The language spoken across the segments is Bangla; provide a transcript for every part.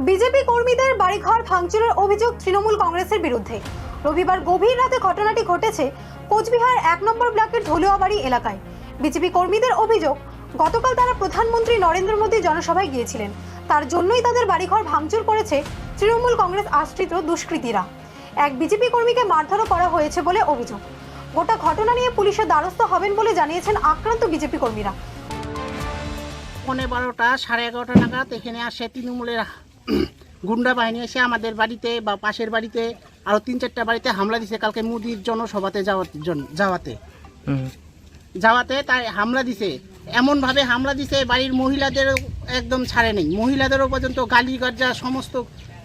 বিজেপি কর্মীদের বাড়িঘর ভাঙচুরের অভিযোগ তৃণমূল কংগ্রেসের বিরুদ্ধে। রবিবার গভীর রাতে ঘটনাটি ঘটেছে কোচবিহার 1 নম্বর ব্লকের ধলুয়াবাড়ি এলাকায়। বিজেপি কর্মীদের অভিযোগ, গতকাল তারা প্রধানমন্ত্রী নরেন্দ্র মোদী জনসভায় গিয়েছিলেন, তার জন্যই তাদের বাড়িঘর ভাঙচুর করেছে তৃণমূল কংগ্রেস আশ্রিত দুষ্কৃতীরা। এক বিজেপি কর্মীকে মারধরও করা হয়েছে বলে অভিযোগ। গোটা ঘটনা নিয়ে পুলিশের দ্বারস্থ হবেন বলে জানিয়েছেন আক্রান্ত বিজেপি কর্মীরা। 12টা 11:30 নাগাদ এখানে আসে তৃণমূলের গুন্ডা বাহিনী, এসে আমাদের বাড়িতে বা পাশের বাড়িতে আরও 3-4টা বাড়িতে হামলা দিছে। কালকে মোদির জনসভাতে যাওয়াতে তাই হামলা দিছে। এমনভাবে হামলা দিছে, বাড়ির মহিলাদের একদম ছাড়ে নেই। মহিলাদেরও পর্যন্ত গালিগজ্জা, সমস্ত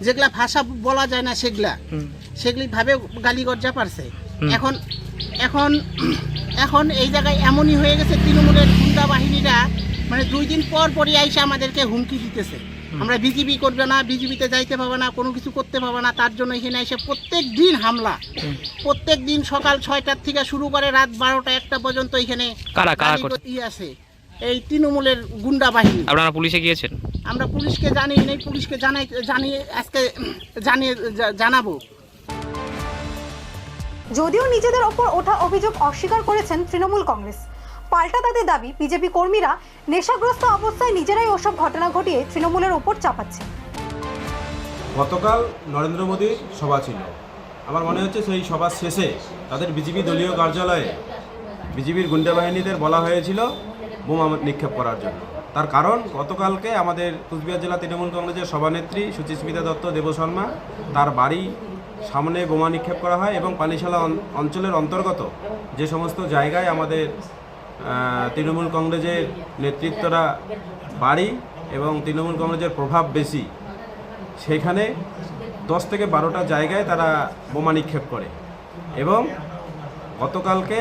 যেগুলা ভাষা বলা যায় না সেগুলি ভাবে গালিগজ্জা পারছে। এখন এখন এখন এই জায়গায় এমনই হয়ে গেছে, তৃণমূলের গুন্ডা বাহিনীরা মানে 2 দিন পর পরই আইসে আমাদেরকে হুমকি দিতেছে, আমরা বিজেপি করবে না, বিজেপিতে যাইতে পারবে না, কোনো কিছু করতে পারবে না। তার জন্য এখানে এসে প্রত্যেক দিন হামলা, প্রত্যেক দিন সকাল 6টার থেকে শুরু করে রাত 12টা-1টা পর্যন্ত এখানে আছে এই তৃণমূলের গুন্ডা বাহিনী। আপনারা পুলিশে গিয়েছেন? আমরা পুলিশকে জানিয়ে নেই, পুলিশকে জানিয়ে আজকে জানাবো। যদিও নিজেদের ওপর ওঠা অভিযোগ অস্বীকার করেছেন তৃণমূল কংগ্রেস। পাল্টা তাদের দাবি, বিজেপি কর্মীরা নেশাগ্রস্ত অবস্থায় নিজেরাই ওসব ঘটনা ঘটিয়ে তৃণমূলের ওপর চাপাচ্ছে। গতকাল নরেন্দ্র মোদীর সভা ছিল। আমার মনে হচ্ছে সেই সভা শেষে তাদের বিজেপি দলীয় কার্যালয়ে বিজেপির গুন্ডা বাহিনীদের বলা হয়েছিল বোমা নিক্ষেপ করার জন্য। তার কারণ, গতকালকে আমাদের কুচবিহার জেলা তৃণমূল কংগ্রেসের সভানেত্রী সুচিস্মিতা দত্ত দেবশর্মা, তার বাড়ি সামনে বোমা নিক্ষেপ করা হয় এবং পানিশালা অঞ্চলের অন্তর্গত যে সমস্ত জায়গায় আমাদের তৃণমূল কংগ্রেসের নেতৃত্বরা বাড়ি এবং তৃণমূল কংগ্রেসের প্রভাব বেশি, সেখানে 10 থেকে 12টা জায়গায় তারা বোমা নিক্ষেপ করে। এবং গতকালকে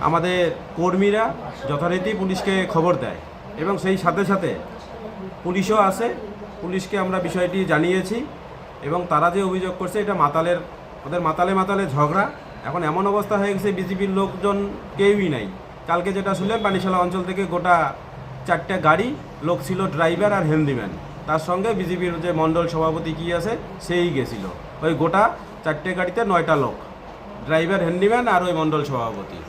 আমাদের কর্মীরা যথারীতি পুলিশকে খবর দেয় এবং সেই সাথে সাথে পুলিশও আসে। পুলিশকে আমরা বিষয়টি জানিয়েছি এবং তারা যে অভিযোগ করছে এটা ওদের মাতালে ঝগড়া। এখন এমন অবস্থা হয়ে গেছে, বিজেপির লোকজন কেউই নাই। কালকে যেটা শুনলেন, পানিশালা অঞ্চল থেকে গোটা 4টা গাড়ি, লোক ছিল ড্রাইভার আর হ্যান্ডিম্যান, তার সঙ্গে বিজেপির যে মণ্ডল সভাপতি কি আছে সেই গেছিল। ওই গোটা 4টে গাড়িতে 9টা লোক, ড্রাইভার, হ্যান্ডিম্যান আর ওই মণ্ডল সভাপতি।